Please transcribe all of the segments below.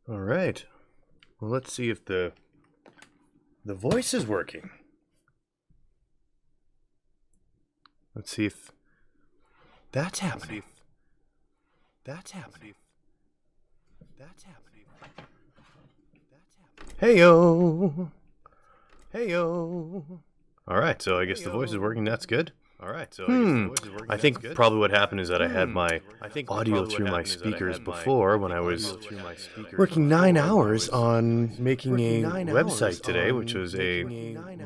All right. Well, let's see if the voice is working. Let's see if that's happening. That's happening. That's happening. Hey-yo. Hey-yo. All right, so I guess the voice is working. That's good. All right, so I think probably what happened is that I had my audio through my speakers before when I was working 9 hours on making a website today, which was a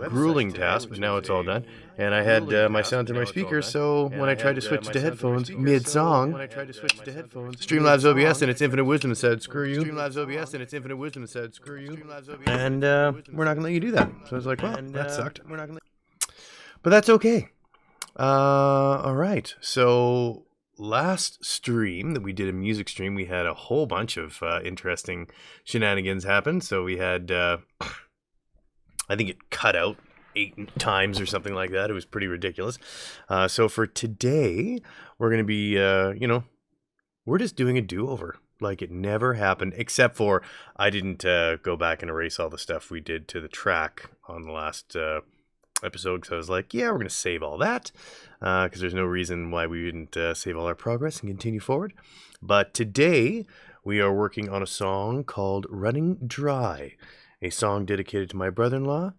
grueling task, but now it's all done. And I had my sound through my speakers, so when I tried to switch to headphones mid-song, Streamlabs OBS and its infinite wisdom said, screw you. Streamlabs OBS and its infinite wisdom said, screw you. And we're not going to let you do that. So I was like, well, that sucked. But that's okay. All right. So last stream that we did, a music stream, we had a whole bunch of interesting shenanigans happen. So we had, I think it cut out 8 times or something like that. It was pretty ridiculous. So for today, we're going to be, we're just doing a do-over. Like it never happened, except for I didn't go back and erase all the stuff we did to the track on the last episode, because I was like, yeah, we're going to save all that, because there's no reason why we didn't save all our progress and continue forward. But today, we are working on a song called Running Dry, a song dedicated to my brother-in-law,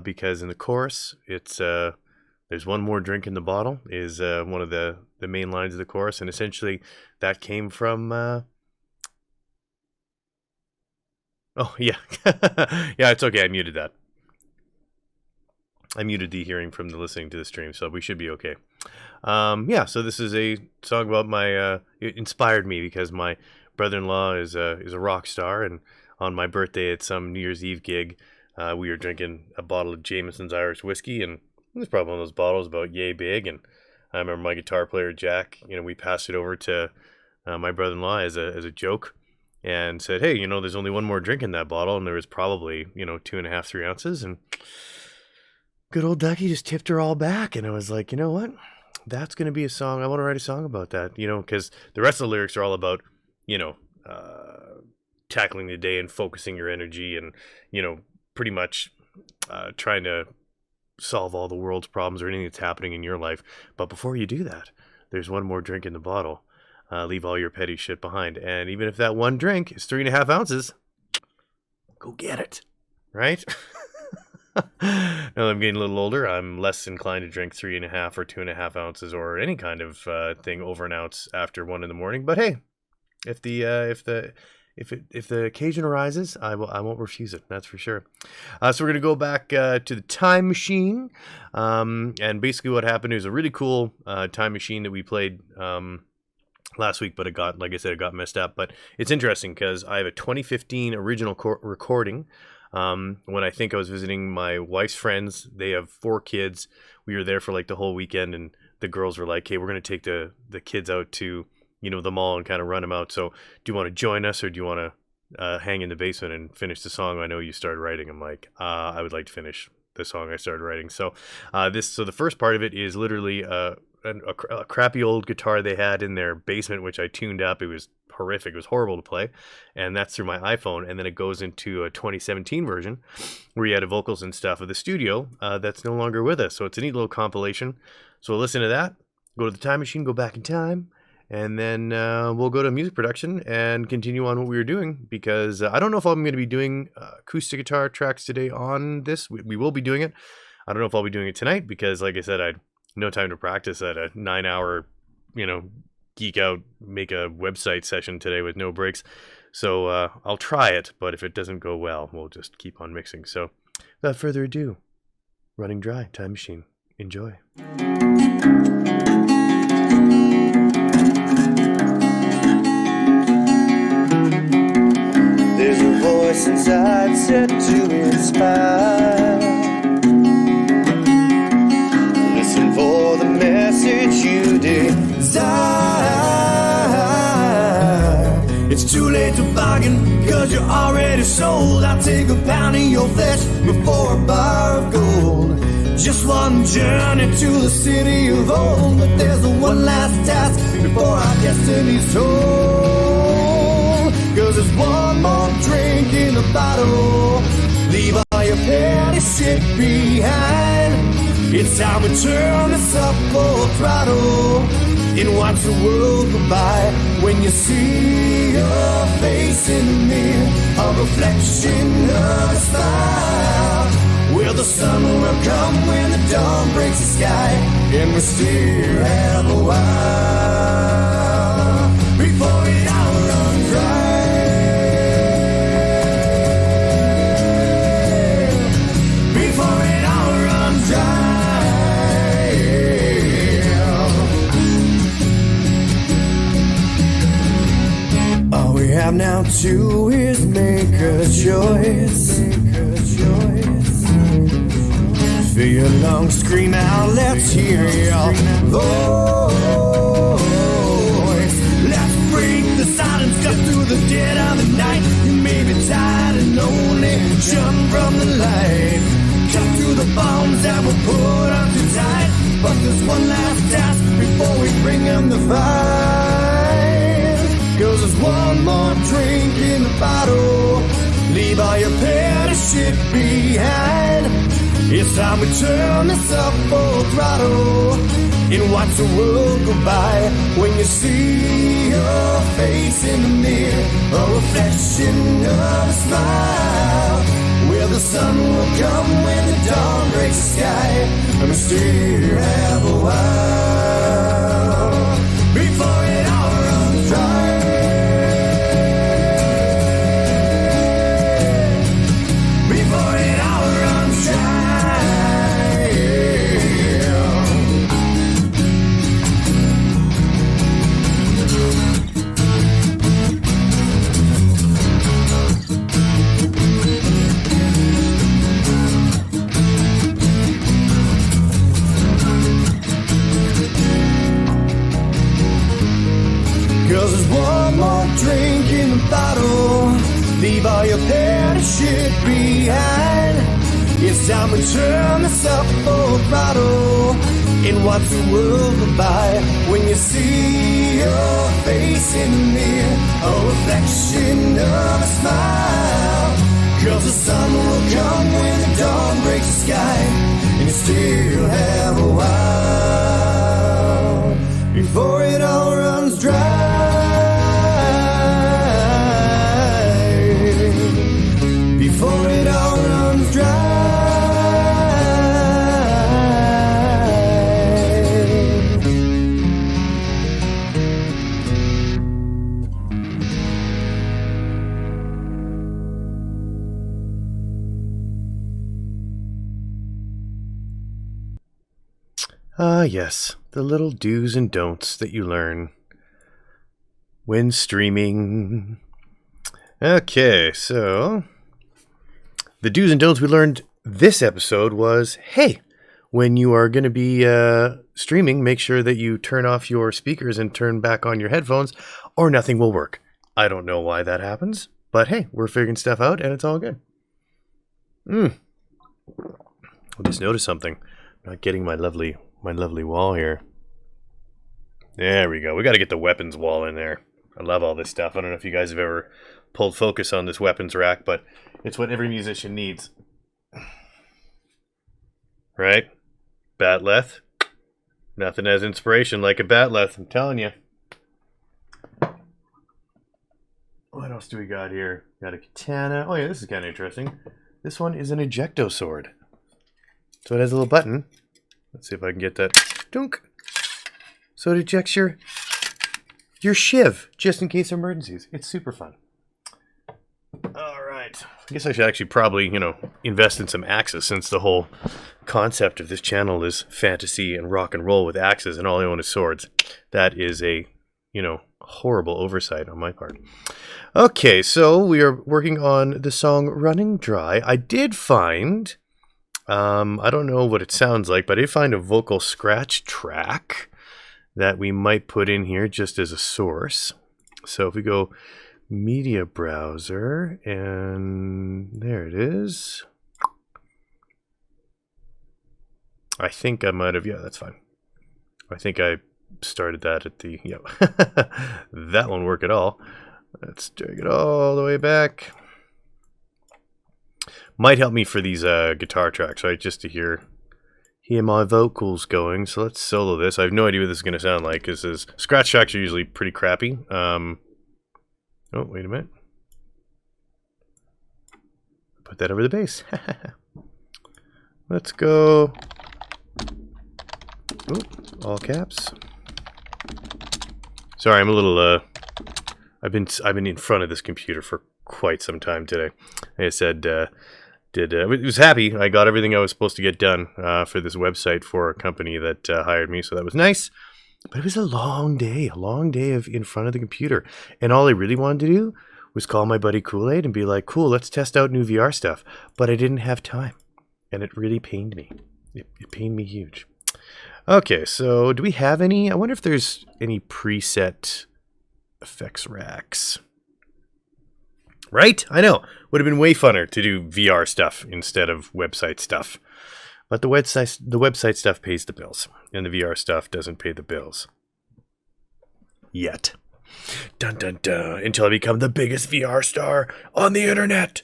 because in the chorus, it's there's one more drink in the bottle, is one of the main lines of the chorus, and essentially that came from... Oh, yeah. Yeah, it's okay, I muted that. I muted the hearing from the listening to the stream, so we should be okay. Yeah, so this is a song about my... it inspired me because my brother-in-law is a rock star, and on my birthday at some New Year's Eve gig, we were drinking a bottle of Jameson's Irish whiskey, and it was probably one of those bottles about yay big, and I remember my guitar player, Jack, we passed it over to my brother-in-law as a joke, and said, hey, there's only one more drink in that bottle, and there was probably, 2.5, 3 ounces, and... good old Ducky just tipped her all back, and I was like, you know what? That's going to be a song. I want to write a song about that, because the rest of the lyrics are all about, tackling the day and focusing your energy and, pretty much trying to solve all the world's problems or anything that's happening in your life. But before you do that, there's one more drink in the bottle. Leave all your petty shit behind. And even if that one drink is 3.5 ounces, go get it, right? Now that I'm getting a little older, I'm less inclined to drink 3.5 or 2.5 ounces or any kind of thing over an ounce after 1 a.m. But hey, if the occasion arises, I won't refuse it. That's for sure. So we're gonna go back to the time machine, and basically what happened is a really cool time machine that we played last week, but it got, like I said, it got messed up. But it's interesting because I have a 2015 original recording. When I think I was visiting my wife's friends, they have 4 kids. We were there for like the whole weekend, and the girls were like, hey, we're going to take the kids out to, the mall and kind of run them out. So do you want to join us, or do you want to hang in the basement and finish the song I know you started writing? I'm like, I would like to finish the song I started writing. So so the first part of it is literally a crappy old guitar they had in their basement, which I tuned up. It was horrific. It was horrible to play, and that's through my iPhone. And then it goes into a 2017 version where you added vocals and stuff of the studio that's no longer with us. So it's a neat little compilation. So we'll listen to that, go to the time machine, go back in time, and then we'll go to music production and continue on what we were doing, because I don't know if I'm going to be doing acoustic guitar tracks today on this. We will be doing it. I don't know if I'll be doing it tonight because, like I said, I had no time to practice at a 9-hour, geek out, make a website session today with no breaks. So I'll try it, but if it doesn't go well, we'll just keep on mixing. So without further ado, Running Dry, Time Machine. Enjoy. There's a voice inside set to inspire. Listen for the message you desire. It's too late to bargain, cause you're already sold. I'll take a pound of your flesh before a bar of gold. Just one journey to the city of old, but there's one last task before our destiny's told. Cause 'Cause there's one more drink in the bottle. Leave all your petty shit behind. It's time to turn this up full throttle and watch the world go by. When you see your face in the mirror, a reflection of a smile. Well, the sun will come when the dawn breaks the sky, and we still have a while before it all runs dry. Before it all runs dry. All we have now to do is make a choice. Feel your lungs scream out, let's hear your voice. Let's break the silence, cut through the dead of the night. You may be tired and lonely, jump from the light. Cut through the bombs that were put on too tight. But there's one last task before we bring them the fight. 'Cause there's one more drink in the bottle. Leave all your petty shit behind. It's time we turn this up full throttle and watch the world go by. When you see your face in the mirror, a reflection of a smile. Well, the sun will come when the dawn breaks the sky, and we still have a while before it all runs dry. Before it all runs dry. Cause there's one more drink in the bottle. Leave all your petty shit behind. It's time to turn this up full throttle and watch the world go by. When you see your face in the mirror, a reflection of a smile. Cause the sun will come when the dawn breaks the sky, and you still have a while before it all runs dry. Before it all runs dry. Ah, yes, the little do's and don'ts that you learn when streaming. Okay, so the do's and don'ts we learned this episode was, hey, when you are going to be streaming, make sure that you turn off your speakers and turn back on your headphones, or nothing will work. I don't know why that happens, but hey, we're figuring stuff out, and it's all good. I just noticed something. I'm not getting my lovely wall here. There we go. We got to get the weapons wall in there. I love all this stuff. I don't know if you guys have ever pulled focus on this weapons rack, but it's what every musician needs. Right? Batleth. Nothing has inspiration like a batleth, I'm telling you. What else do we got here? Got a katana. Oh yeah, this is kind of interesting. This one is an ejecto sword. So it has a little button. Let's see if I can get that. Dunk. So it ejects your shiv, just in case of emergencies. It's super fun. All right. I guess I should actually probably, invest in some axes, since the whole concept of this channel is fantasy and rock and roll with axes, and all I own is swords. That is a, horrible oversight on my part. Okay, so we are working on the song Running Dry. I did find, I don't know what it sounds like, but I did find a vocal scratch track that we might put in here just as a source. So if we go media browser, and there it is. I think I might have, yeah, that's fine. I think I started that at the, that won't work at all. Let's drag it all the way back. Might help me for these guitar tracks, right? Just to hear my vocals going. So let's solo this. I have no idea what this is going to sound like, because scratch tracks are usually pretty crappy. Oh, wait a minute. Put that over the bass. Let's go. Ooh, all caps. Sorry, I'm a little. I've been in front of this computer for quite some time today. Like I said, was happy. I got everything I was supposed to get done for this website for a company that hired me, so that was nice. But it was a long day of in front of the computer, and all I really wanted to do was call my buddy Kool-Aid and be like, "Cool, let's test out new VR stuff." But I didn't have time, and it really pained me. It pained me huge. Okay, so do we have any? I wonder if there's any preset effects racks. Right? I know. Would have been way funner to do VR stuff instead of website stuff. But the website stuff pays the bills, and the VR stuff doesn't pay the bills. Yet. Dun dun dun. Until I become the biggest VR star on the internet.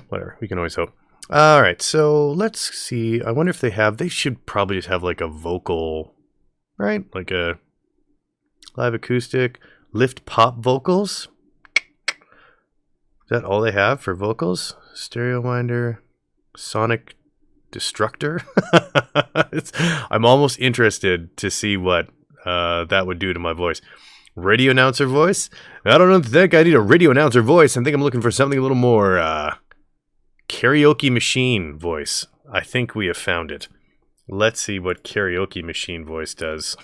Whatever. We can always hope. Alright, so let's see. I wonder if they should probably just have like a vocal, right? Like a live acoustic, lift pop vocals. Is that all they have for vocals? Stereo winder, sonic destructor. I'm almost interested to see what that would do to my voice. Radio announcer voice? I don't think I need a radio announcer voice. I think I'm looking for something a little more karaoke machine voice. I think we have found it. Let's see what karaoke machine voice does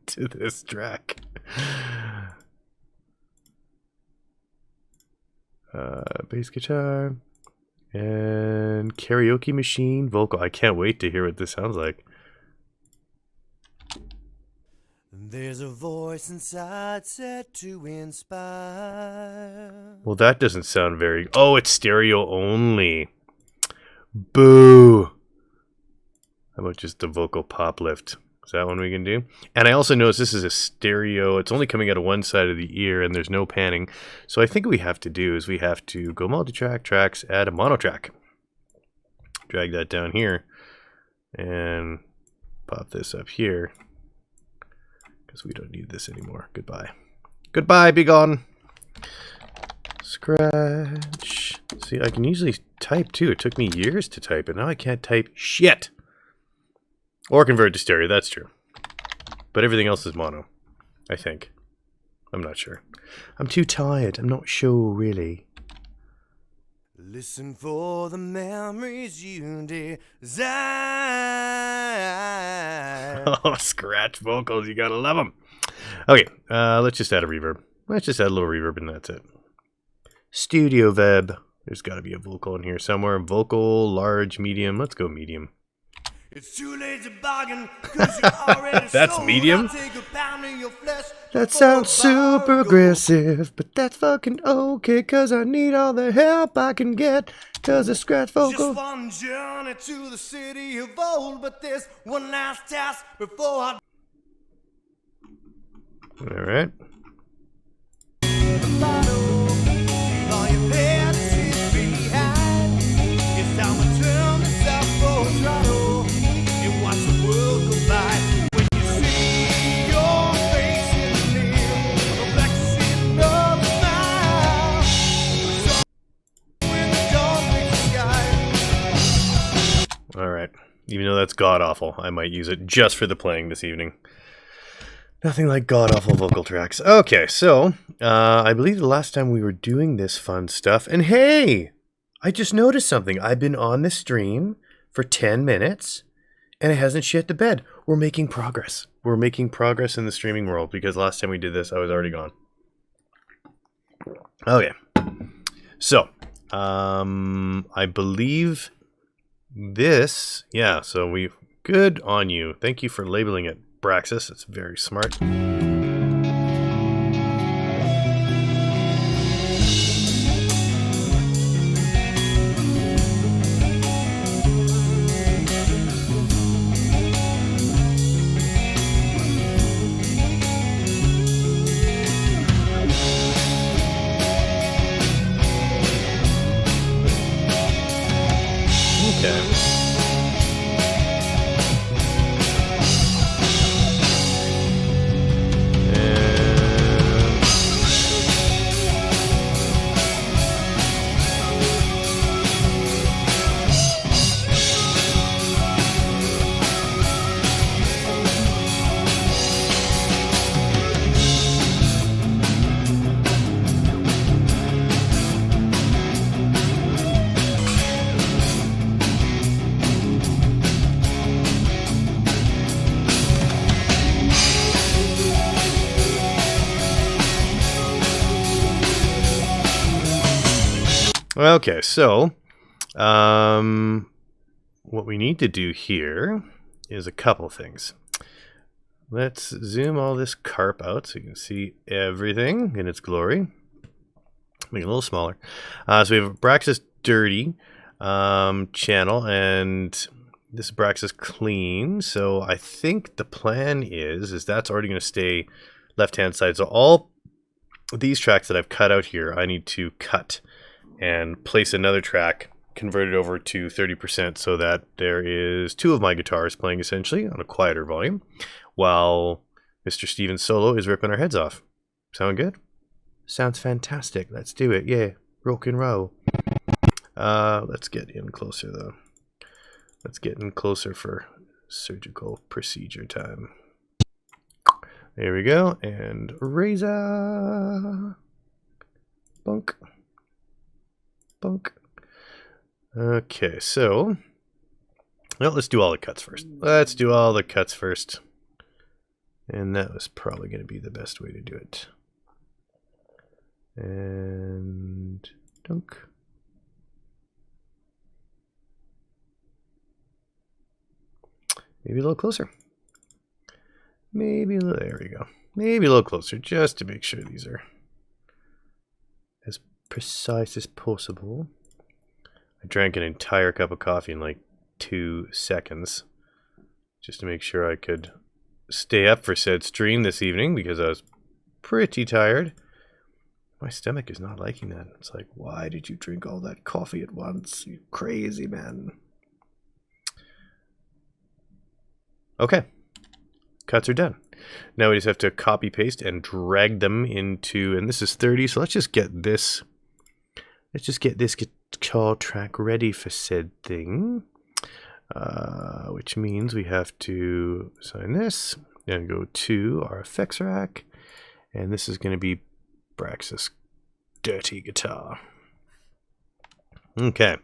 to this track. Bass guitar and karaoke machine vocal. I can't wait to hear what this sounds like. There's a voice inside set to inspire. Well, that doesn't sound very... Oh, it's stereo only. Boo. How about just the vocal pop lift? Is that one we can do? And I also notice this is a stereo. It's only coming out of one side of the ear, and there's no panning. So I think what we have to do is we have to go multi-track, tracks, add a mono track. Drag that down here. And pop this up here. Because we don't need this anymore. Goodbye. Goodbye, be gone. Scratch. See, I can usually type too. It took me years to type, and now I can't type shit. Or convert to stereo, that's true. But everything else is mono, I think. I'm not sure. I'm too tired. I'm not sure, really. Listen for the memories you desire. Oh, scratch vocals. You gotta love them. Okay, let's just add a reverb. Let's just add a little reverb and that's it. Studio Veb. There's gotta be a vocal in here somewhere. Vocal, large, medium. Let's go medium. It's too late to bargain, 'cause you already That's sold. medium? I'll take a pound of your flesh That before sounds I super go. aggressive, but that's fucking okay, 'cause I need all the help I can get, 'cause the scratch vocal... Just one journey to the city of old, but there's one last task before I Alright. follow. All your bad shit behind. It's time to turn this up for a throttle and watch the world go by. When you see your face in the mirror, reflection of a smile. So in the dark sky. Alright. Even though that's god-awful, I might use it just for the playing this evening. Nothing like god-awful vocal tracks. Okay, so, I believe the last time we were doing this fun stuff, and hey! I just noticed something. I've been on the stream for 10 minutes, and it hasn't shit the bed. We're making progress. We're making progress in the streaming world, because last time we did this, I was already gone. Okay. So, I believe this, yeah, so we, good on you. Thank you for labeling it BraxxisAxes. It's very smart. Okay, so what we need to do here is a couple things. Let's zoom all this carp out so you can see everything in its glory. Make it a little smaller. So we have a Braxxis Dirty channel, and this is Braxxis Clean. So I think the plan is that's already going to stay left-hand side. So all these tracks that I've cut out here, I need to cut and place another track, convert it over to 30% so that there is two of my guitars playing essentially on a quieter volume, while Mr. Steven's solo is ripping our heads off. Sound good? Sounds fantastic. Let's do it. Yeah, rock and roll. Let's get in closer though. Let's get in closer for surgical procedure time. There we go. And razor. Bunk. Bunk. Okay, so well, let's do all the cuts first. Let's do all the cuts first. And that was probably going to be the best way to do it. And dunk. Maybe a little closer. Maybe a little, there we go. Maybe a little closer just to make sure these are as precise as possible. I drank an entire cup of coffee in like 2 seconds just to make sure I could stay up for said stream this evening because I was pretty tired. My stomach is not liking that. It's like, why did you drink all that coffee at once? You crazy man. Okay. Cuts are done. Now we just have to copy paste and drag them into, and this is 30, so let's just get this guitar track ready for said thing. Which means we have to assign this and go to our effects rack, and this is going to be Braxxis Dirty Guitar. Okay,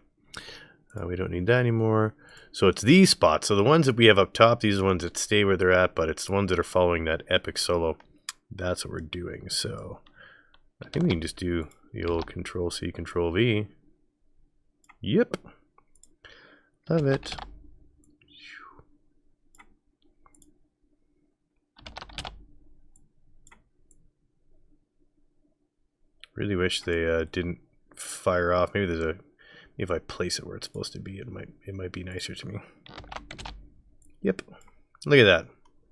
we don't need that anymore. So it's these spots. So the ones that we have up top, these are the ones that stay where they're at, but it's the ones that are following that epic solo. That's what we're doing. So I think we can just do the old Control-C, Control-V. Yep. Love it. Really wish they didn't fire off. Maybe there's a, if I place it where it's supposed to be, it might be nicer to me. Yep. Look at that.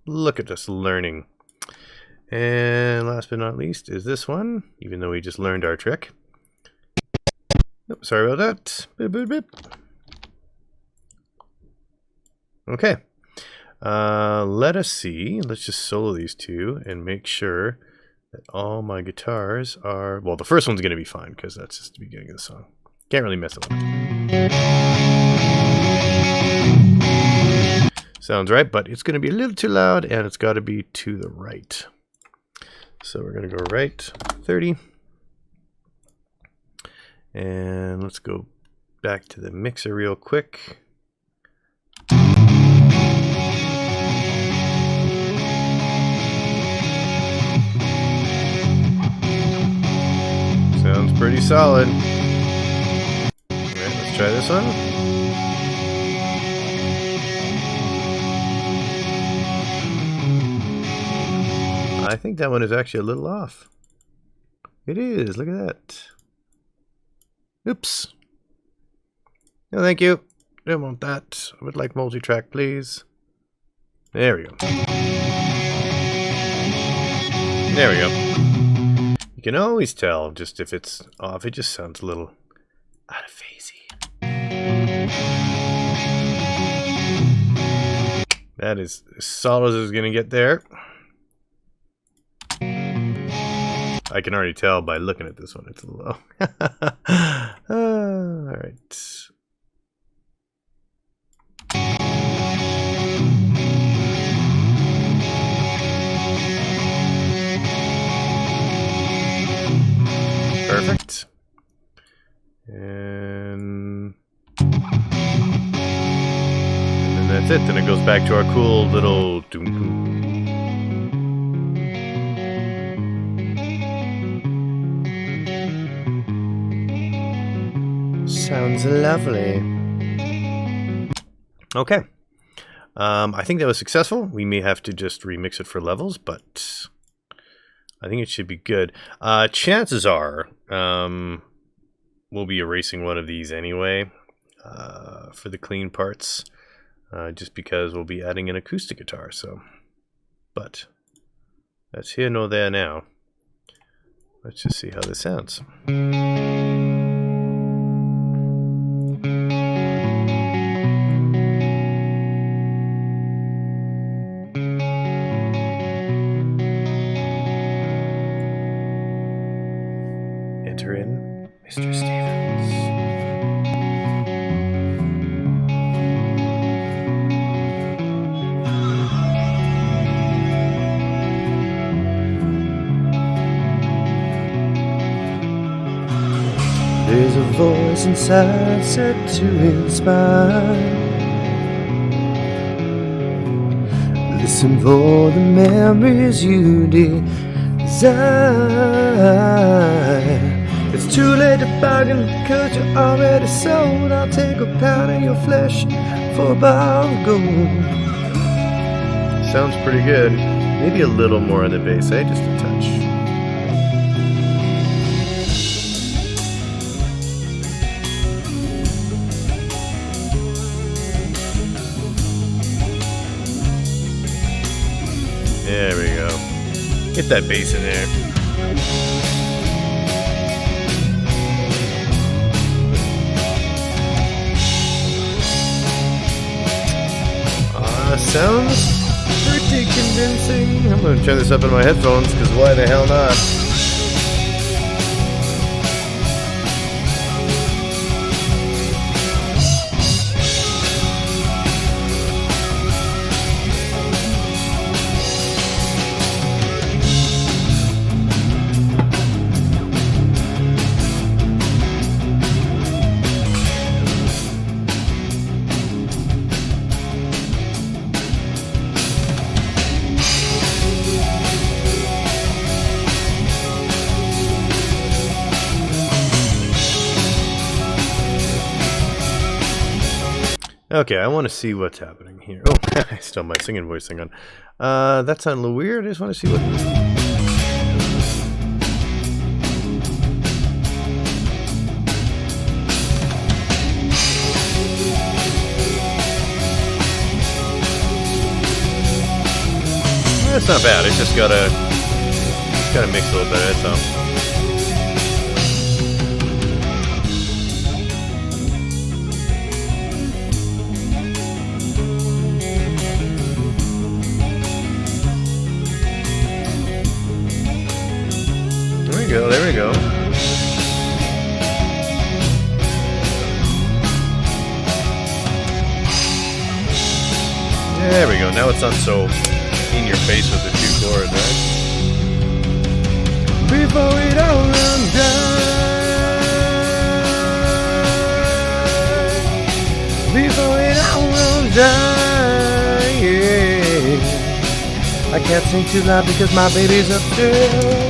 Look at us learning. And last but not least is this one, even though we just learned our trick. Nope, sorry about that. Boop, boop, boop. Okay. Let us see. Let's just solo these two and make sure that all my guitars are, well, the first one's going to be fine because that's just the beginning of the song. Can't really mess it up. Sounds right, but it's going to be a little too loud and it's got to be to the right. So we're going to go right 30. And let's go back to the mixer real quick. Sounds pretty solid. Alright, let's try this one. I think that one is actually a little off. It is, look at that. Oops. No, thank you. Don't want that. I would like multi-track, please. There we go. There we go. You can always tell just if it's off. It just sounds a little out of phasey. That is as solid as it's going to get there. I can already tell by looking at this one, it's a little low. All right. Perfect. And then that's it. Then it goes back to our cool little doom. Sounds lovely. Okay. I think that was successful. We may have to just remix it for levels, but I think it should be good. Chances are we'll be erasing one of these anyway for the clean parts, just because we'll be adding an acoustic guitar. So, but that's here nor there now. Let's just see how this sounds. Enter in Mr. Stevens. There's a voice inside set to inspire. Listen for the memories you desire. It's too late to bargain, cause you're already sold. I'll take a pound of your flesh for a bar of gold. Sounds pretty good. Maybe a little more on the bass, eh? Just a touch. There we go. Get that bass in there. Sounds pretty convincing. I'm gonna turn this up in my headphones, because why the hell not? Okay, I want to see what's happening here. Oh, I still have my singing voice thing on. That sounded a little weird. I just want to see what... That's not bad. It's just gotta mix a little better. That's all. There we go. There we go. Now it's not so in your face with the two chords, right? Before it all runs dry. Before it all runs dry. Yeah. I can't sing too loud because my baby's upstairs.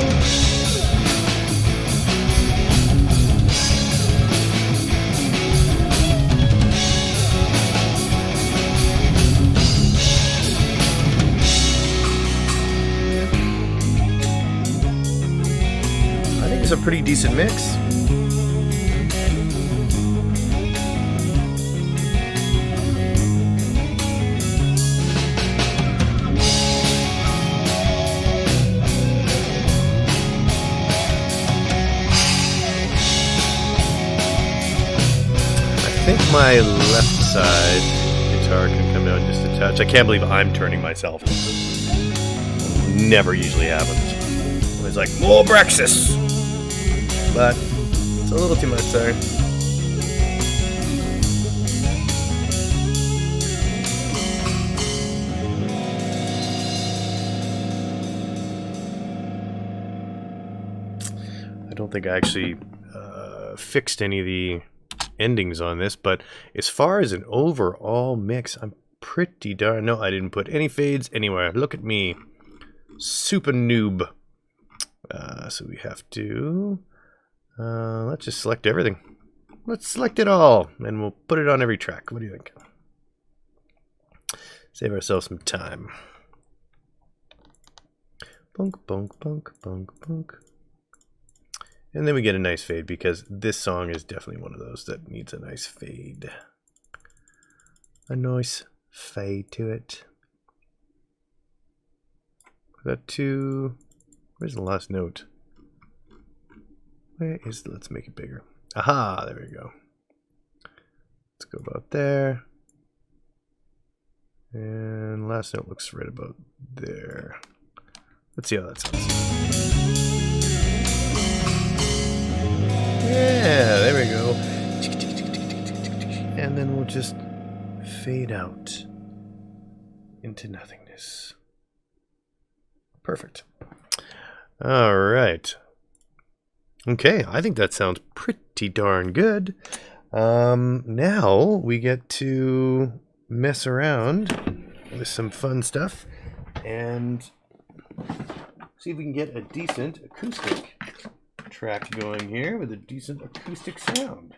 A pretty decent mix. I think my left side guitar can come down just a touch. I can't believe I'm turning myself. Never usually happens. It's like, more Braxxis! But it's a little too much there. I don't think I actually fixed any of the endings on this, but as far as an overall mix, I'm pretty darn... No, I didn't put any fades anywhere. Look at me. Super noob. So we have to... let's just select everything. let's select it all, and we'll put it on every track. What do you think? Save ourselves some time. Bunk, bunk, bunk, bunk, bunk. And then we get a nice fade, because this song is definitely one of those that needs a nice fade. A nice fade to it. That too. Where's the last note? Where is the, let's make it bigger. Aha, there we go. Let's go about there. And last note looks right about there. Let's see how that sounds. Yeah, there we go. And then we'll just fade out into nothingness. Perfect. All right. Okay, I think that sounds pretty darn good. Now we get to mess around with some fun stuff and see if we can get a decent acoustic track going here with a decent acoustic sound.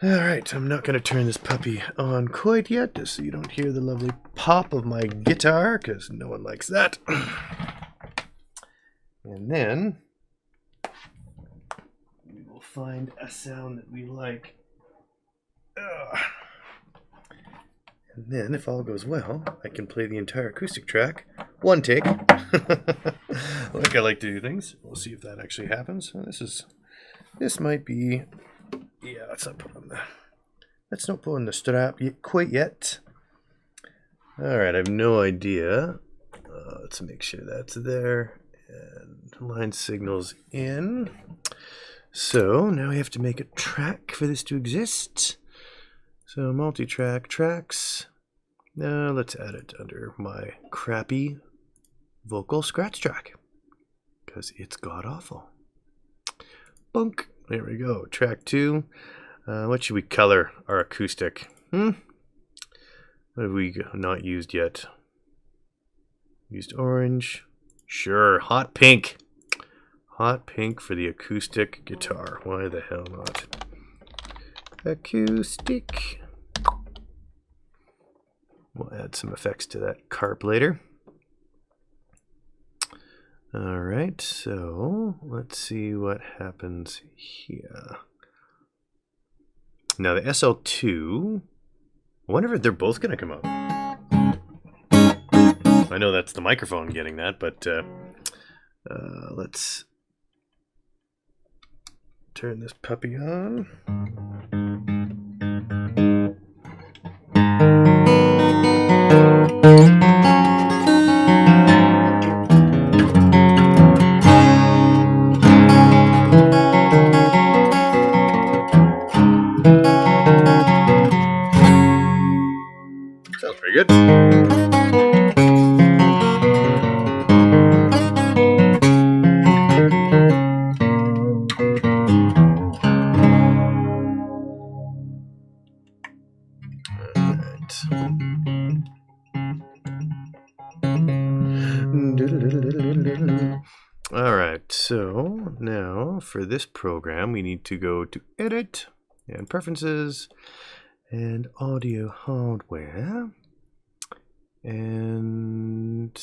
Alright, I'm not going to turn this puppy on quite yet, just so you don't hear the lovely pop of my guitar, because no one likes that. And then we will find a sound that we like. And then, if all goes well, I can play the entire acoustic track. One take. Like I like to do things. We'll see if that actually happens. This might be... Yeah, let's not put on the strap quite yet. Alright, I have no idea. Let's make sure that's there. And line signals in. So, now we have to make a track for this to exist. So, multi-track tracks. Now, let's add it under my crappy vocal scratch track, because it's god-awful. Bunk. There we go. Track 2. What should we color our acoustic? What have we not used yet? Used orange. Sure. Hot pink. Hot pink for the acoustic guitar. Why the hell not? Acoustic. We'll add some effects to that carp later. Alright, so let's see what happens here. Now the SL2, I wonder if they're both going to come up. I know that's the microphone getting that, but let's turn this puppy on. Sounds pretty good. Alright, so now for this program we need to go to Edit and Preferences and Audio Hardware, and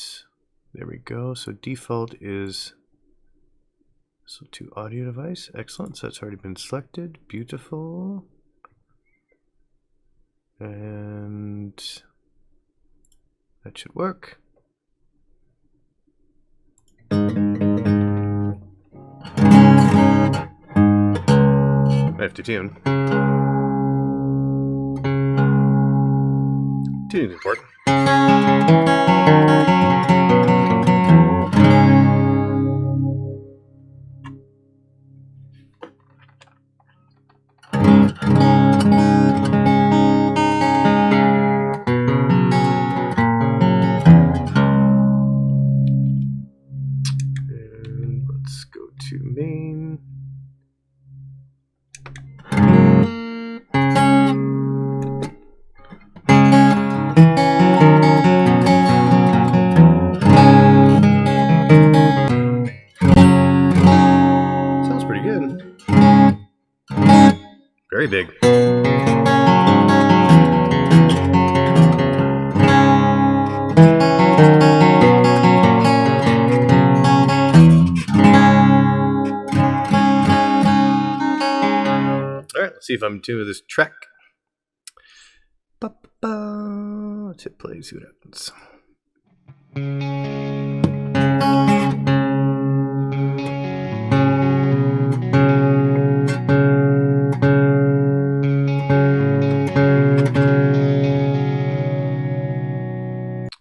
there we go. So default is to audio device. Excellent, so that's already been selected. Beautiful. And that should work. I have to tune. Tuning is important. And let's go to main. see if I'm in tune with this track. Ba-ba-ba. Let's hit play, see what happens.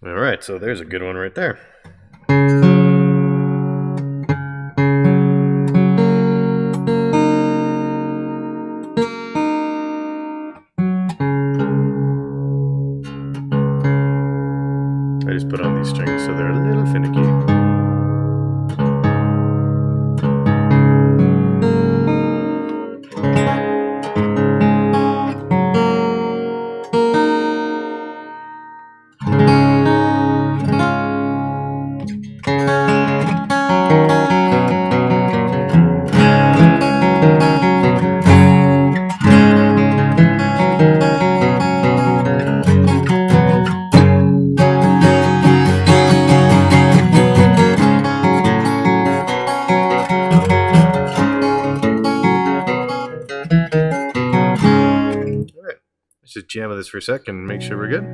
All right, so there's a good one right there. I just put on these strings so they're a little finicky. Let's just jam with this for a second and make sure we're good.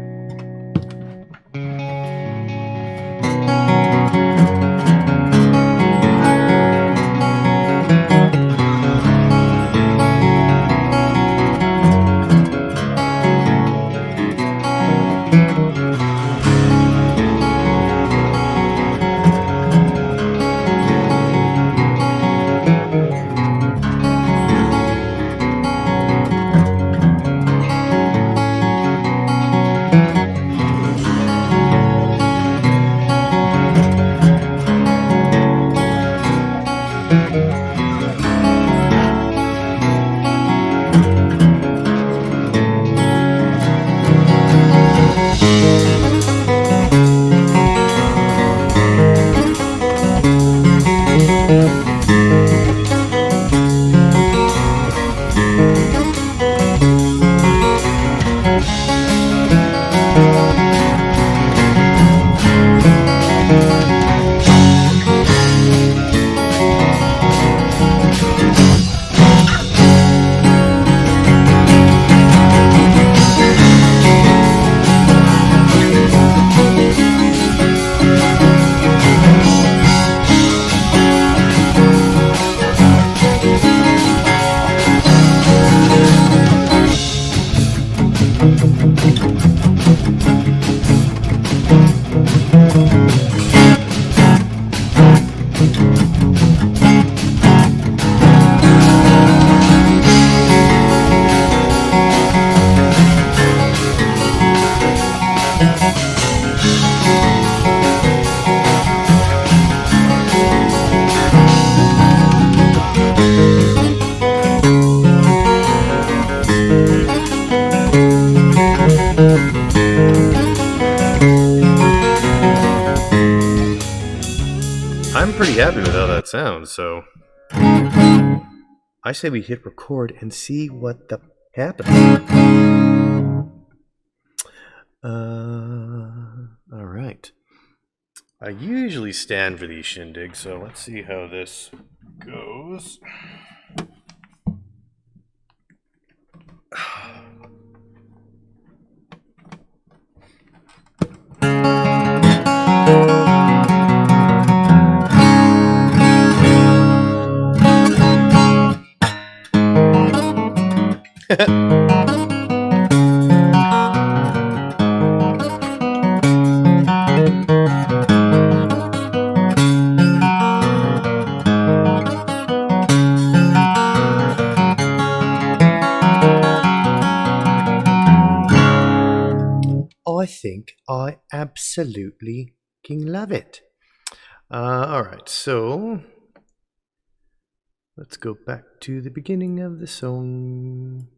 I'm pretty happy with how that sounds, so I say we hit record and see what the happens. All right. I usually stand for these shindigs, so let's see how this goes. I think I absolutely love it. All right, so let's go back to the beginning of the song.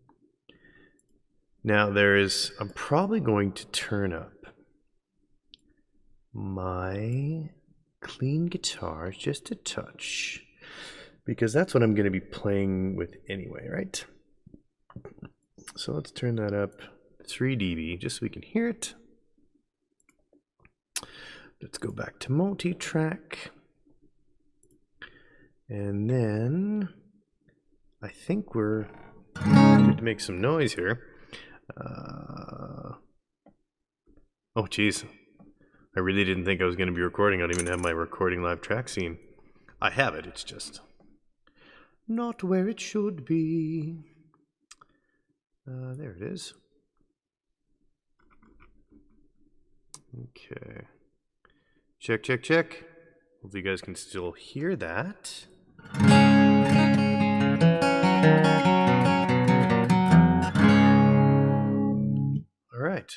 Now I'm probably going to turn up my clean guitar just a touch, because that's what I'm going to be playing with anyway, right? So let's turn that up 3 dB just so we can hear it. Let's go back to multi-track. And then I think we're... make some noise here. Oh, geez. I really didn't think I was going to be recording. I don't even have my recording live track scene. I have it. It's just not where it should be. There it is. Okay. Check, check, check. Hopefully you guys can still hear that. All right.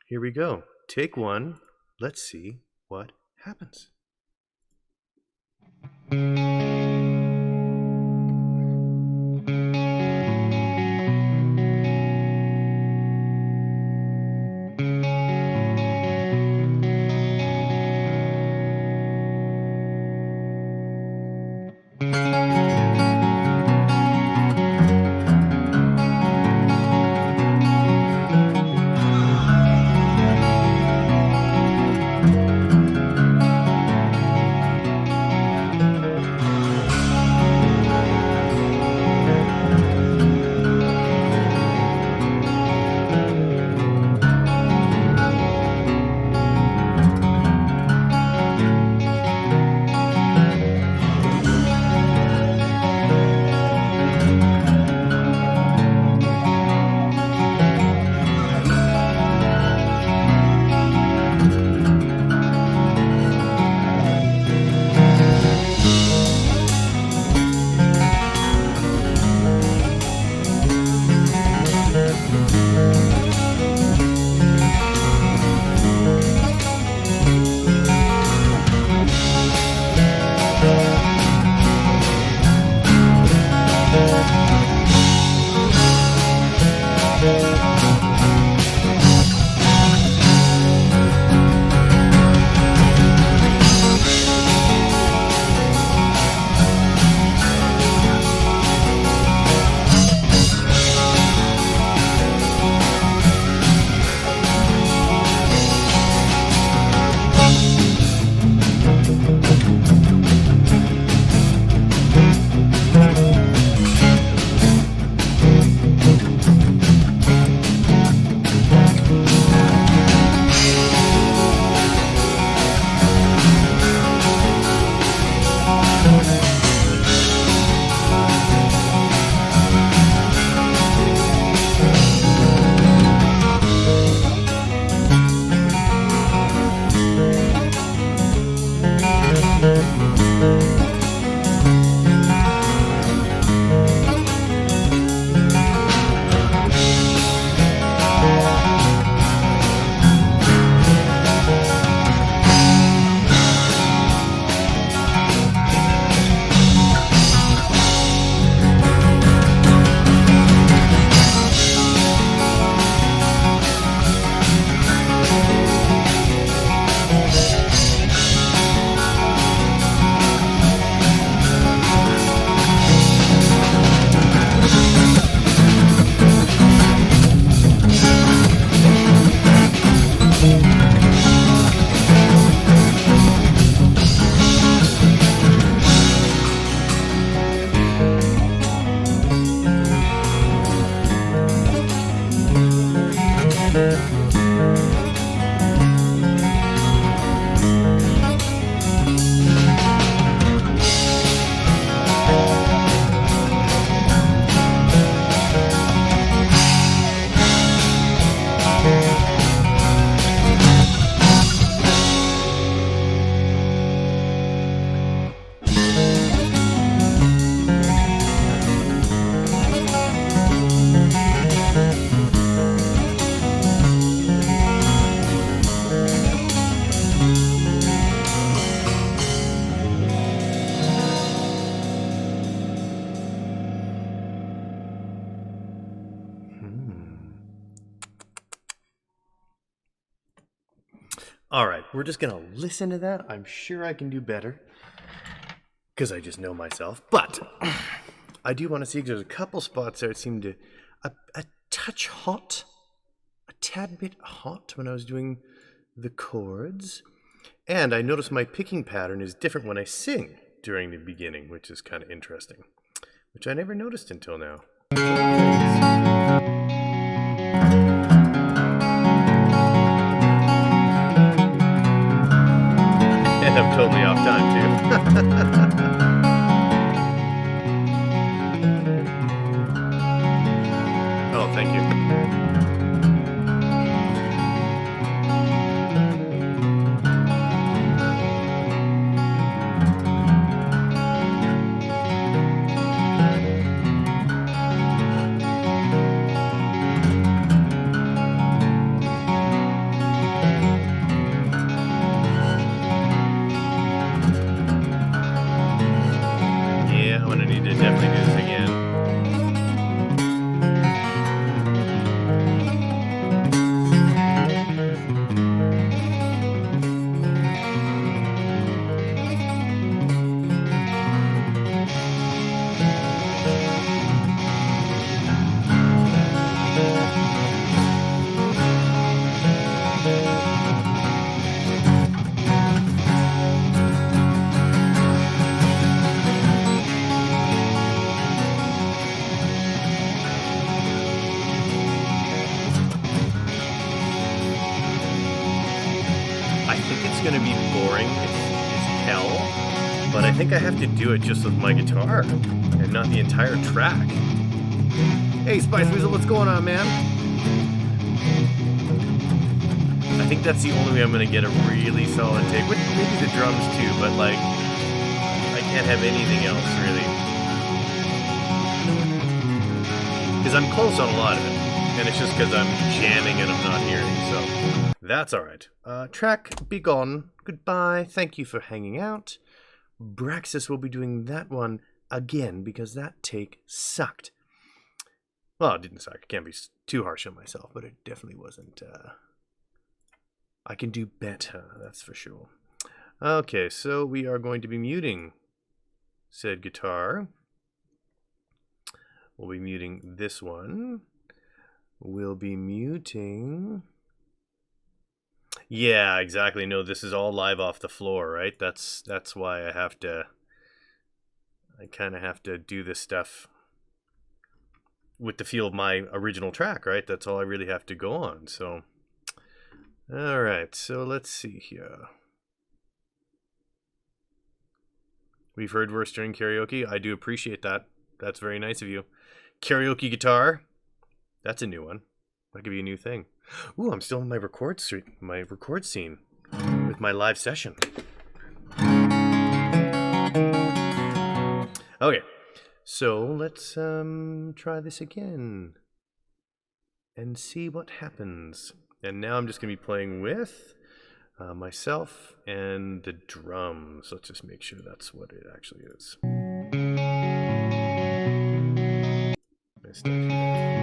Here we go. Take one. Let's see what happens. All right, we're just going to listen to that. I'm sure I can do better because I just know myself. But I do want to see, because there's a couple spots there that seemed to a touch hot, a tad bit hot when I was doing the chords. And I noticed my picking pattern is different when I sing during the beginning, which is kind of interesting, which I never noticed until now. randomly off time, too. Oh, thank you. Yeah, I'm gonna need to definitely do this again. I think it's gonna be boring as hell, but I think I have to do it just with my guitar and not the entire track. Hey, Spice Weasel, what's going on, man? I think that's the only way I'm gonna get a really solid take, with maybe the drums too, but like, I can't have anything else really. Because I'm close on a lot of it, and it's just because I'm jamming and I'm not hearing, so that's alright. Track, be gone. Goodbye. Thank you for hanging out. Braxxis will be doing that one again because that take sucked. Well, it didn't suck. I can't be too harsh on myself, but it definitely wasn't. I can do better, that's for sure. Okay, so we are going to be muting said guitar. We'll be muting this one. We'll be muting... Yeah, exactly. No, this is all live off the floor, right? That's why I kind of have to do this stuff with the feel of my original track, right? That's all I really have to go on. So, all right. So let's see here. We've heard verse during karaoke. I do appreciate that. That's very nice of you. Karaoke guitar. That's a new one. That could be a new thing. Ooh, I'm still in my record scene with my live session. Okay, so let's try this again and see what happens. And now I'm just gonna be playing with myself and the drums. Let's just make sure that's what it actually is. Missed it.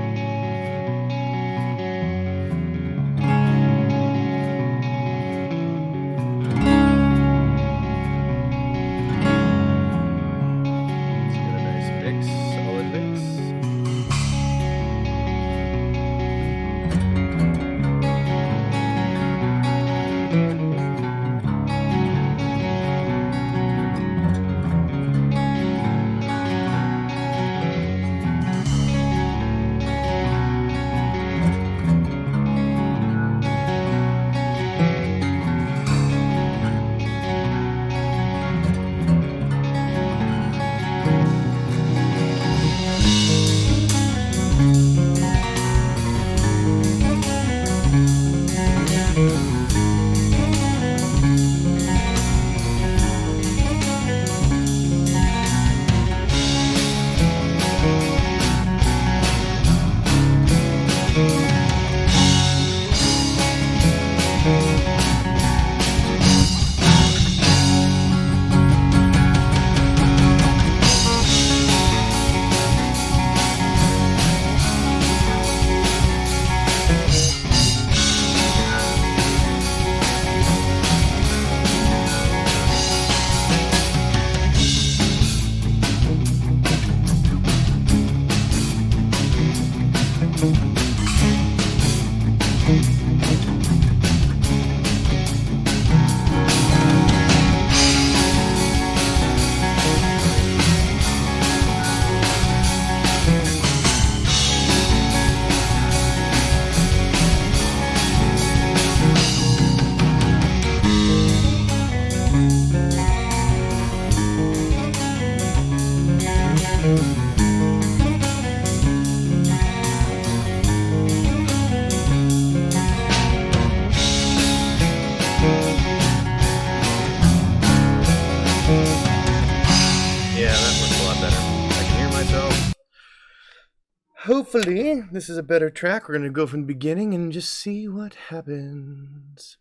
hopefully this is a better track. We're going to go from the beginning and just see what happens.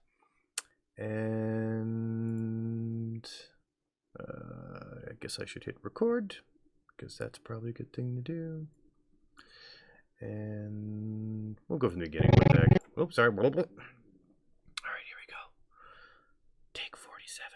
And I guess I should hit record, because that's probably a good thing to do. And we'll go from the beginning. What the heck? Oops, sorry. All right, here we go. Take 47.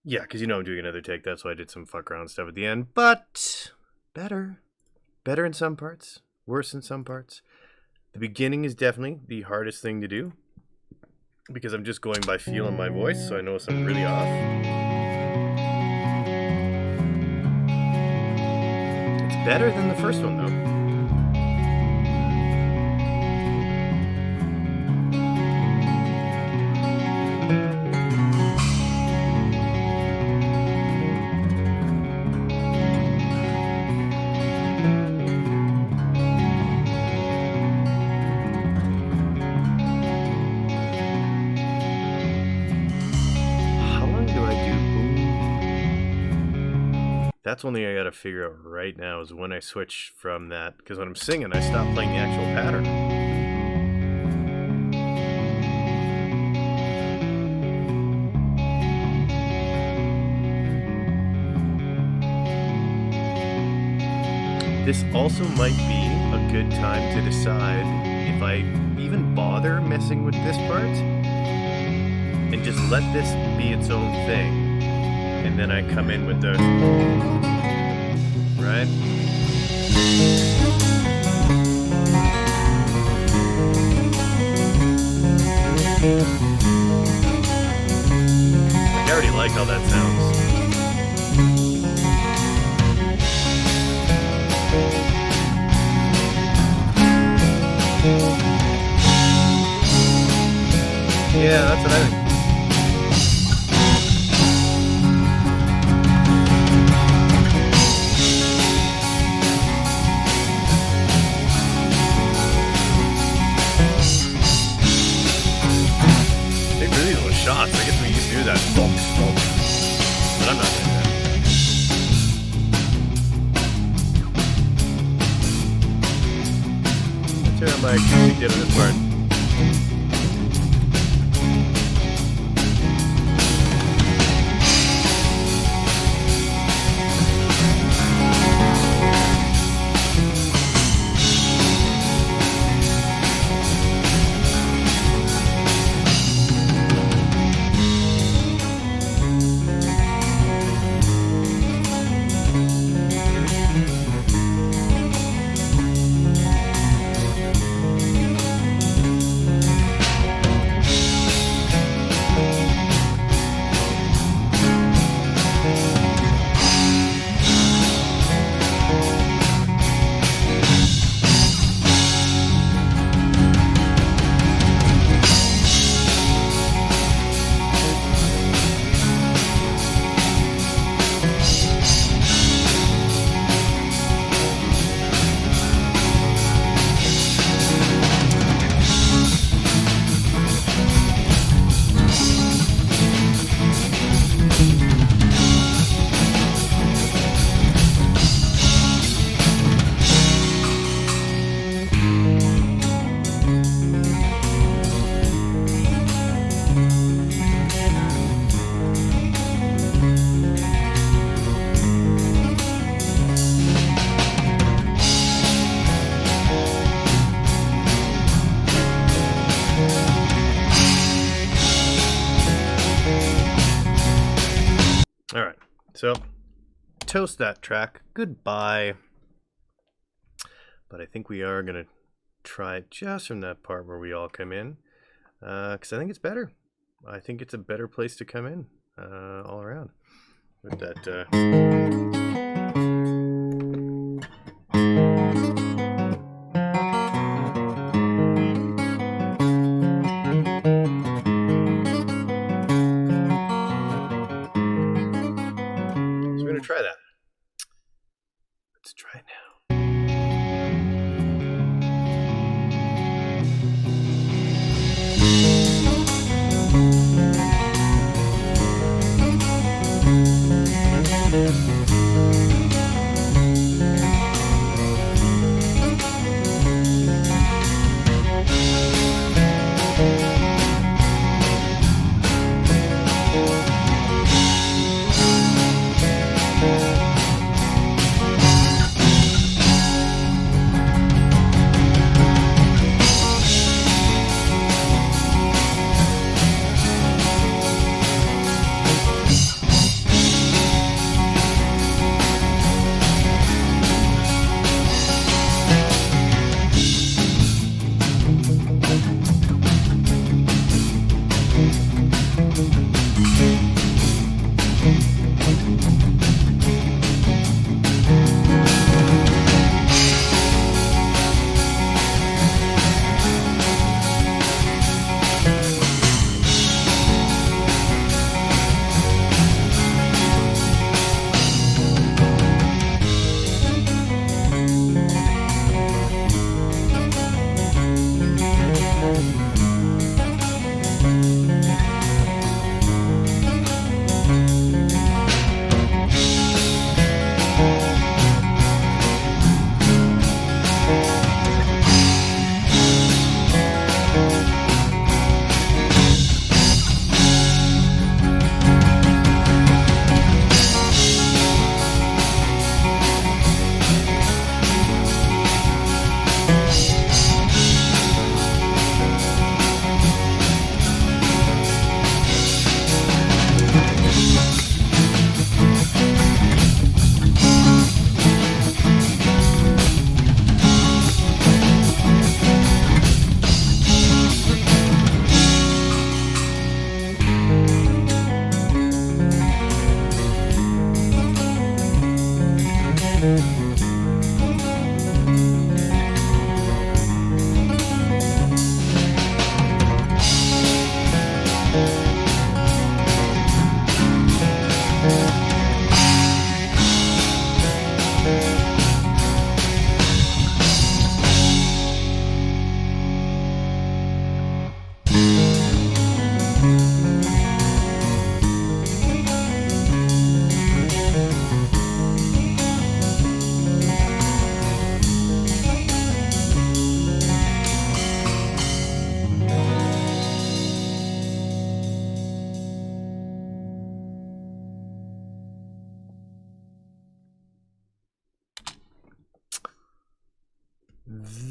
Yeah, because I'm doing another take. That's why I did some fuck around stuff at the end. But better. Better in some parts. Worse in some parts. The beginning is definitely the hardest thing to do, because I'm just going by feel in my voice, so I notice I'm really off. It's better than the first one, though. That's one thing I gotta figure out right now is when I switch from that, because when I'm singing, I stop playing the actual pattern. This also might be a good time to decide if I even bother messing with this part and just let this be its own thing. And then I come in with the, right? I already like how that sounds. Yeah, that's what I think. Take really little shots. I guess we can do that. But I'm not doing that. Let's hear how my acoustic did on this part. All right, so toast that track. Goodbye. But I think we are going to try it just from that part where we all come in, because I think it's better. I think it's a better place to come in all around with that. Try that. Let's try it now.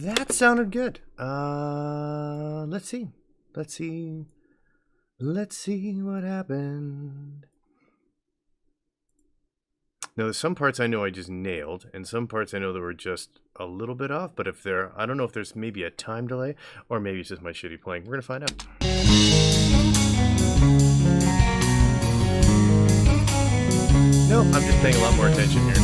That sounded good. Let's see. Let's see what happened. Now, there's some parts I know I just nailed, and some parts I know that were just a little bit off, but if they're, I don't know if there's maybe a time delay, or maybe it's just my shitty playing. We're gonna find out. No, I'm just paying a lot more attention here.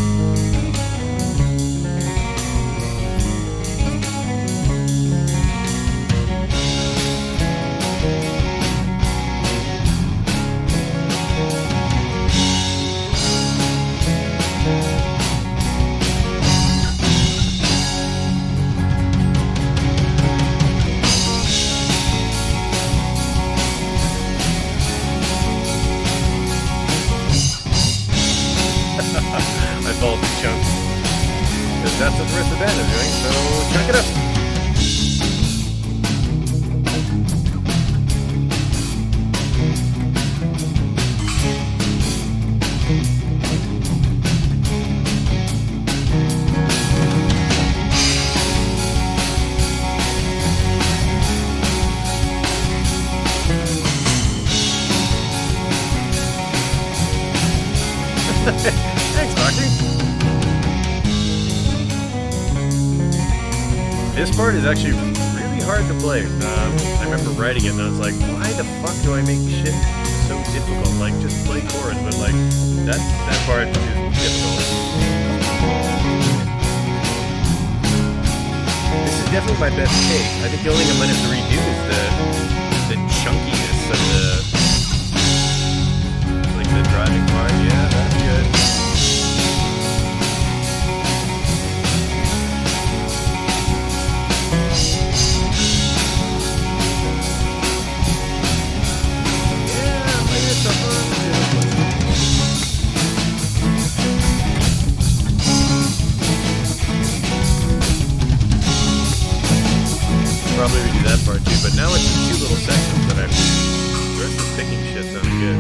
I followed the chunks because that's what the rest of the band is doing, so chunk it up. Thanks, Doctor. This part is actually really hard to play. I remember writing it and I was like, why the fuck do I make shit so difficult? Like, just play chords, but like, that part is difficult. This is definitely my best take. I think the only thing I might have to redo is the chunkiness of the driving part. Yeah, that's good. Probably redo that part too, but now it's two little sections that the rest of the picking shit sounded good.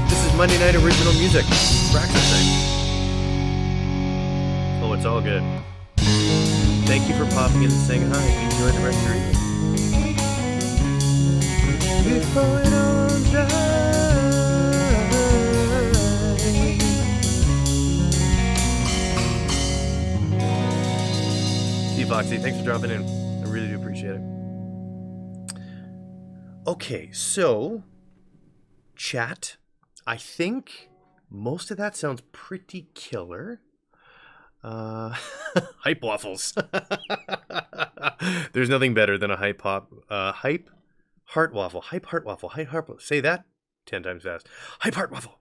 This is Monday Night Original Music. BraxxisAxes thing. Oh, it's all good. Thank you for popping in and saying hi. Enjoy the rest of your evening. Before it all dries. See, Foxy, thanks for dropping in. I really do appreciate it. Okay, so chat. I think most of that sounds pretty killer. Hype waffles. There's nothing better than a hype heart waffle. Hype heart waffle. Hype heart waffle. Say that 10 times fast. Hype heart waffle.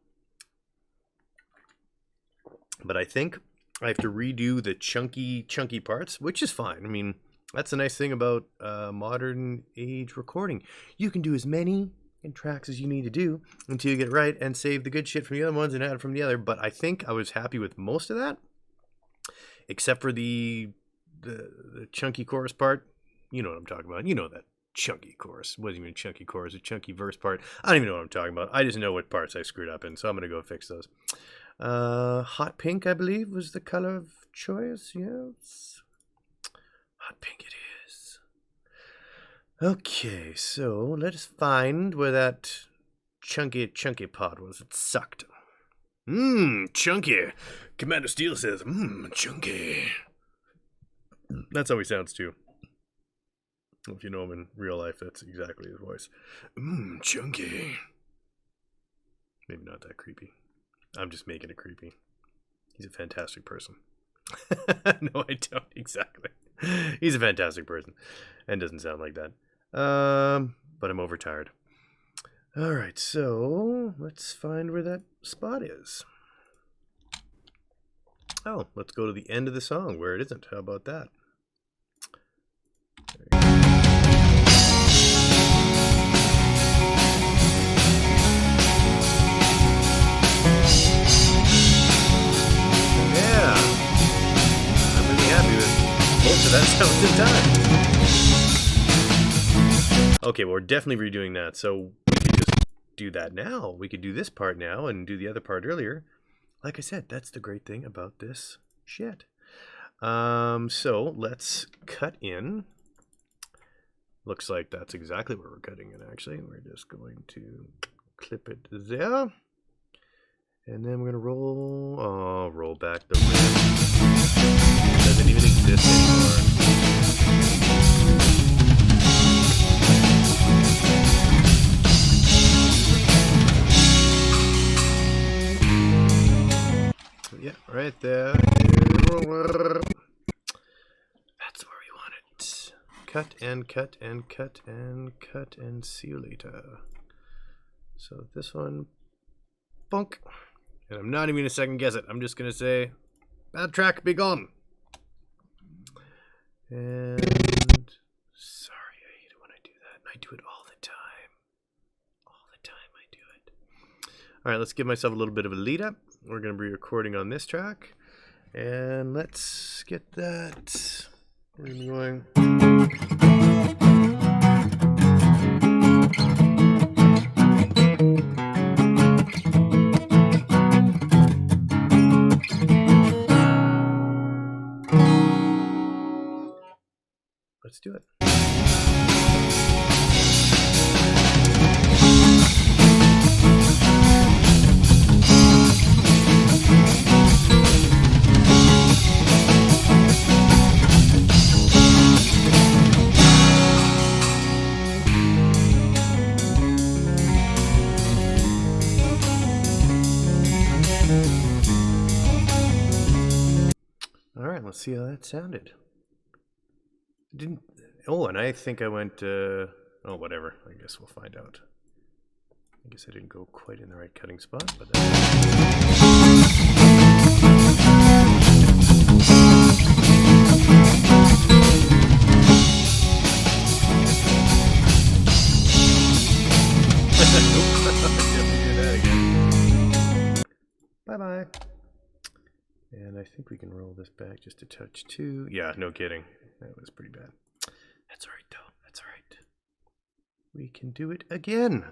But I think I have to redo the chunky parts, which is fine. I mean, that's the nice thing about modern age recording. You can do as many tracks as you need to do until you get it right and save the good shit from the other ones and add it from the other. But I think I was happy with most of that, except for the chunky chorus part. You know what I'm talking about. You know that chunky chorus. It wasn't even a chunky chorus, a chunky verse part. I don't even know what I'm talking about. I just know what parts I screwed up in, so I'm going to go fix those. Hot pink, I believe, was the color of choice. Yes. Hot pink it is. Okay, so let us find where that chunky pod was. It sucked. Chunky. Commander Steel says, chunky. That's how he sounds too. If you know him in real life, that's exactly his voice. Chunky. Maybe not that creepy. I'm just making it creepy. He's a fantastic person. No, I don't exactly. He's a fantastic person. And doesn't sound like that. But I'm overtired. Alright, so let's find where that spot is. Oh, let's go to the end of the song where it isn't. How about that? Yeah, I'm really happy with most of that sound in time. Okay, well, we're definitely redoing that, so we could just do that now. We could do this part now and do the other part earlier. Like I said, that's the great thing about this shit. So let's cut in. Looks like that's exactly where we're cutting in, actually. We're just going to clip it there. And then we're going to roll back the rim. It doesn't even exist anymore. Yeah, right there. That's where we want it. Cut and cut and cut and cut and see you later. So this one, bunk. And I'm not even going to second guess it. I'm just going to say, bad track, be gone. And sorry, I hate it when I do that. I do it all the time. All the time I do it. All right, let's give myself a little bit of a lead up. We're going to be recording on this track. And let's get that. We're going to be going. Let's do it. All right, let's see how that sounded. Didn't. Oh, and I think I went. Oh, whatever. I guess we'll find out. I guess I didn't go quite in the right cutting spot, but definitely do that again. Bye bye. And I think we can roll this back just a touch too. Yeah, no kidding. That was pretty bad. That's all right, though. That's all right. We can do it again.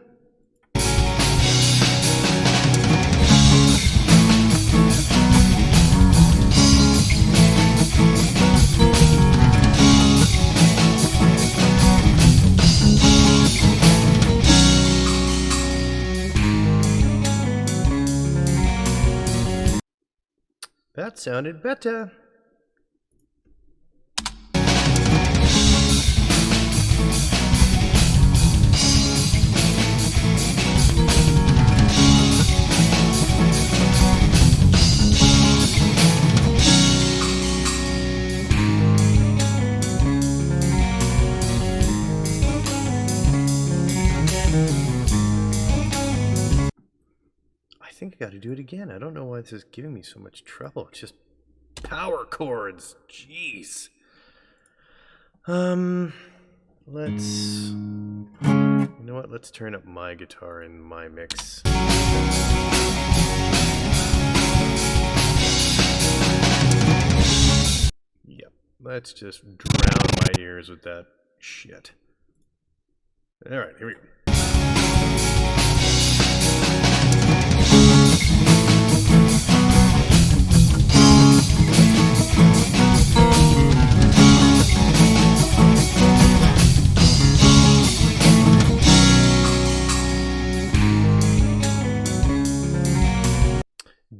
That sounded better. I think I got to do it again. I don't know why this is giving me so much trouble. It's just power chords. Jeez. Let's. You know what? Let's turn up my guitar in my mix. Yep. Let's just drown my ears with that shit. All right, here we go.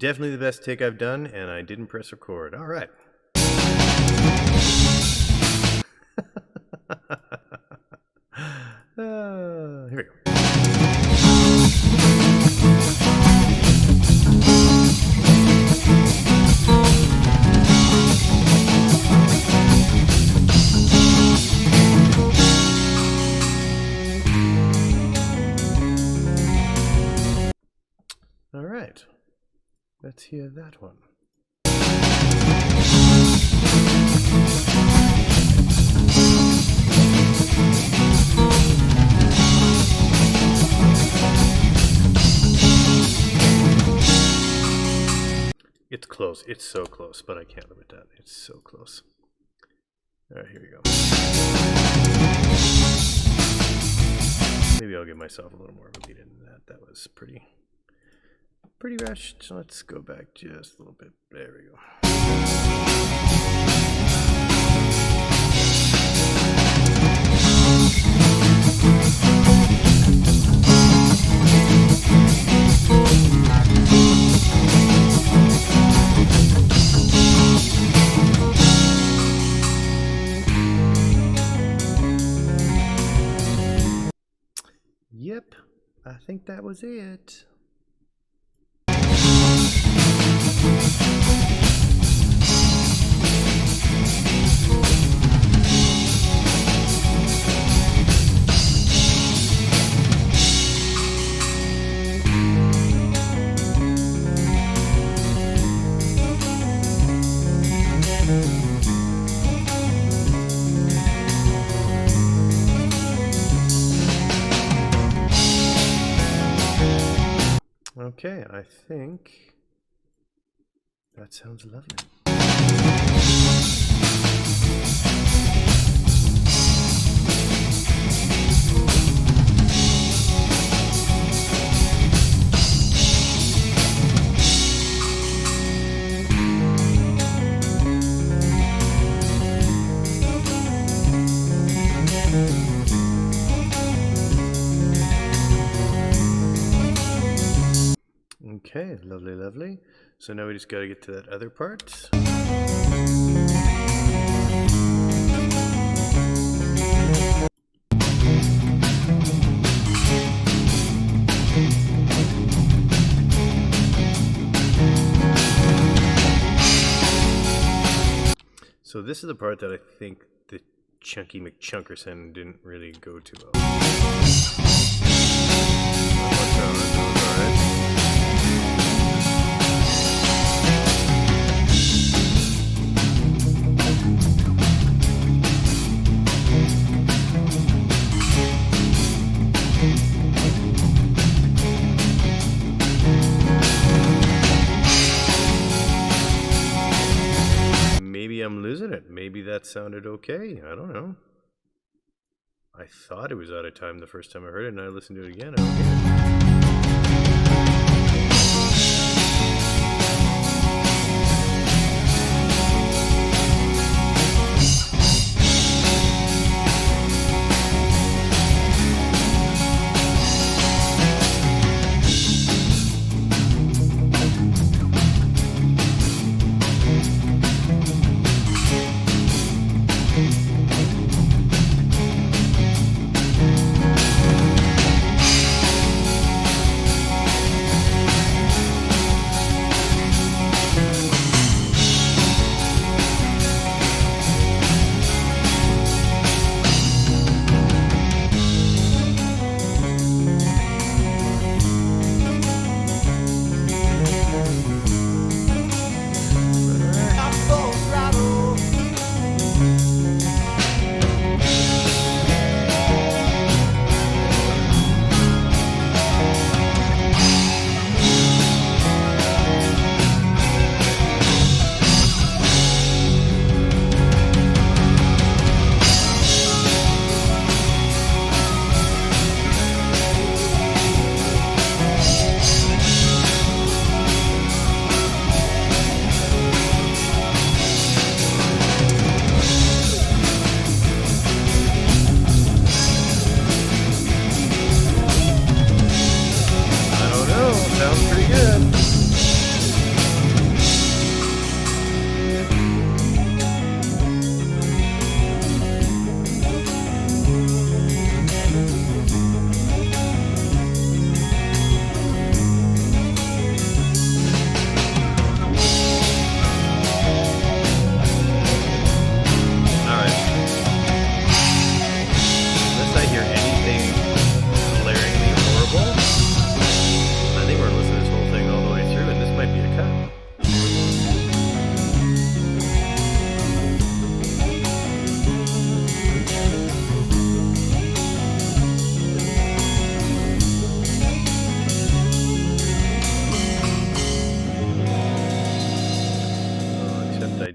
definitely the best take I've done, and I didn't press record. All right. Here we go. All right. Let's hear that one. It's close. It's so close, but I can't live with that. It's so close. All right, here we go. Maybe I'll give myself a little more of a beat into that. That was pretty rushed. Let's go back just a little bit. There we go. Yep, I think that was it. Okay, I think that sounds lovely. Okay, lovely, lovely. So now we just got to get to that other part. So this is the part that I think the Chunky McChunkerson didn't really go too well. Maybe I'm losing it. Maybe that sounded okay. I don't know. I thought it was out of time the first time I heard it, and I listened to it again. I don't get it. Sounds pretty good.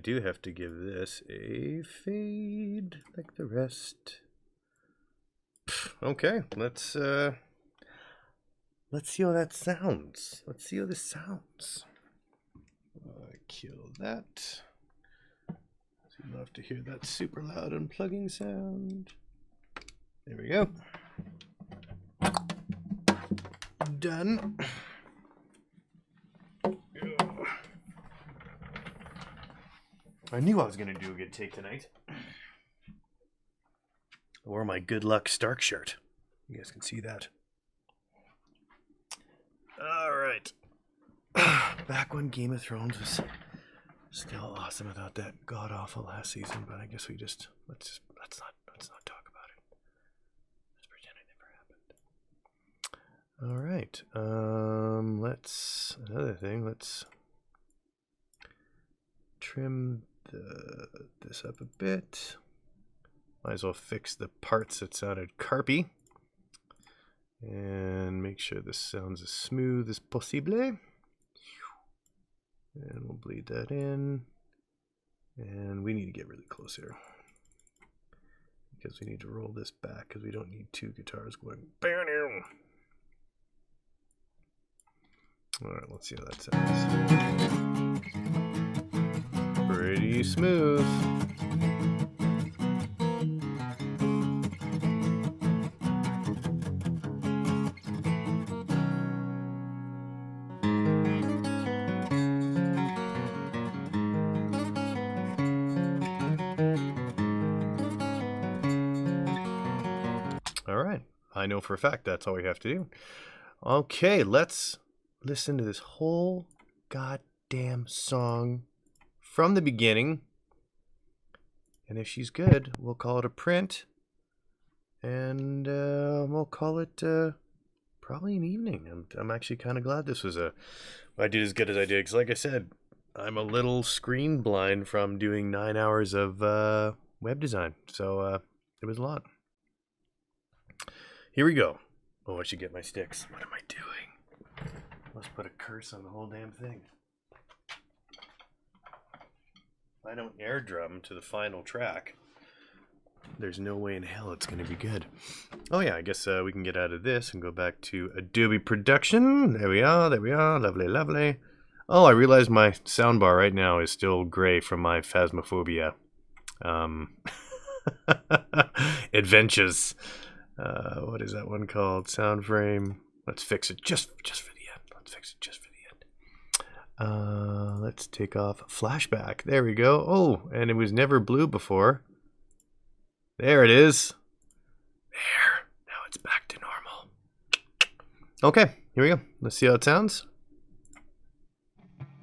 do have to give this a fade like the rest. Okay, let's see how that sounds. Let's see how this sounds. Kill that. You'd love to hear that super loud unplugging sound. There we go. Done. I knew I was going to do a good take tonight. I wore my good luck Stark shirt. You guys can see that. All right. Back when Game of Thrones was still awesome without that god awful last season, but I guess we just let's not talk about it. Let's pretend it never happened. All right. Let's trim this up a bit. Might as well fix the parts that sounded carpy. And make sure this sounds as smooth as possible. And we'll bleed that in. And we need to get really close here, because we need to roll this back, because we don't need two guitars going. Alright, let's see how that sounds. Pretty smooth. Alright, I know for a fact that's all we have to do. Okay, let's listen to this whole goddamn song from the beginning. And if she's good, we'll call it a print. And we'll call it probably an evening. I'm actually kind of glad this was I did as good as I did. Because like I said, I'm a little screen blind from doing 9 hours of web design. So it was a lot. Here we go. Oh, I should get my sticks. What am I doing? Let's put a curse on the whole damn thing. If I don't air drum to the final track, there's no way in hell it's going to be good. Oh yeah, I guess we can get out of this and go back to Adobe Production. There we are, there we are. Lovely, lovely. Oh, I realize my soundbar right now is still gray from my Phasmophobia adventures. What is that one called? Sound frame. Let's fix it just for the end. Let's fix it just for the end. Let's take off flashback. There we go. Oh, and it was never blue before. There it is. There. Now it's back to normal. Okay, here we go. Let's see how it sounds.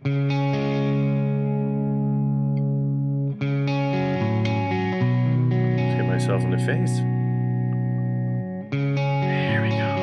Let's get myself in the face. There we go.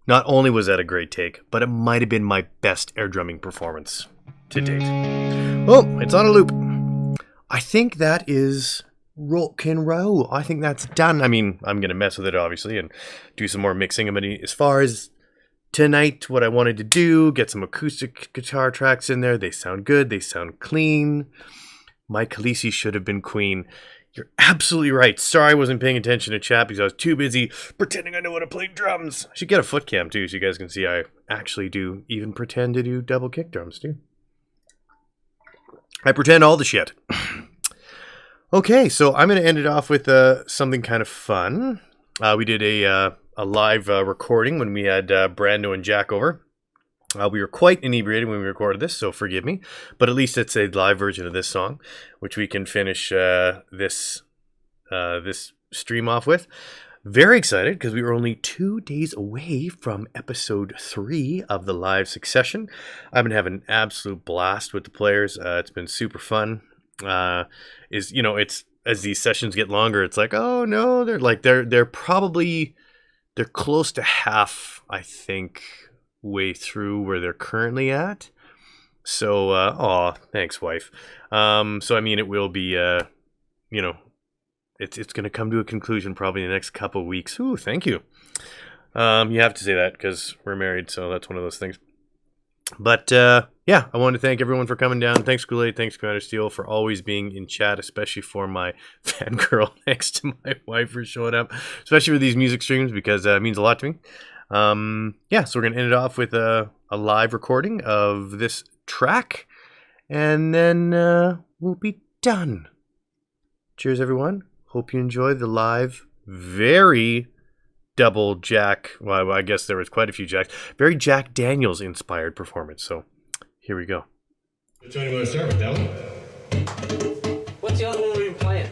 Not only was that a great take, but it might have been my best air drumming performance to date. Oh, it's on a loop. I think that is rock and roll. I think that's done. I mean, I'm going to mess with it, obviously, and do some more mixing. I mean, as far as tonight, what I wanted to do, get some acoustic guitar tracks in there. They sound good. They sound clean. Mike Khaleesi should have been Queen. You're absolutely right. Sorry I wasn't paying attention to chat because I was too busy pretending I know how to play drums. I should get a foot cam too so you guys can see I actually do even pretend to do double kick drums too. I pretend all the shit. Okay, so I'm going to end it off with something kind of fun. We did a live recording when we had Brando and Jack over. We were quite inebriated when we recorded this, so forgive me. But at least it's a live version of this song, which we can finish this stream off with. Very excited because we were only 2 days away from episode 3 of the live succession. I've been having an absolute blast with the players. It's been super fun. It's as these sessions get longer, it's like, oh no, they're close to half, I think, way through where they're currently at. So thanks, wife. So I mean, it will be it's going to come to a conclusion probably in the next couple of weeks. Ooh, thank you. You have to say that because we're married, so that's one of those things. But yeah, I want to thank everyone for coming down. Thanks, Kool-Aid. Thanks, Commander Steel, for always being in chat, especially for my fangirl next to my wife for showing up, especially for these music streams because it means a lot to me. Yeah, so we're going to end it off with a live recording of this track, and then we'll be done. Cheers, everyone. Hope you enjoyed the live, very double Jack, well, I guess there was quite a few Jacks, very Jack Daniels inspired performance. So here we go. Which one do you want to start with, that one? What's the other one we were playing?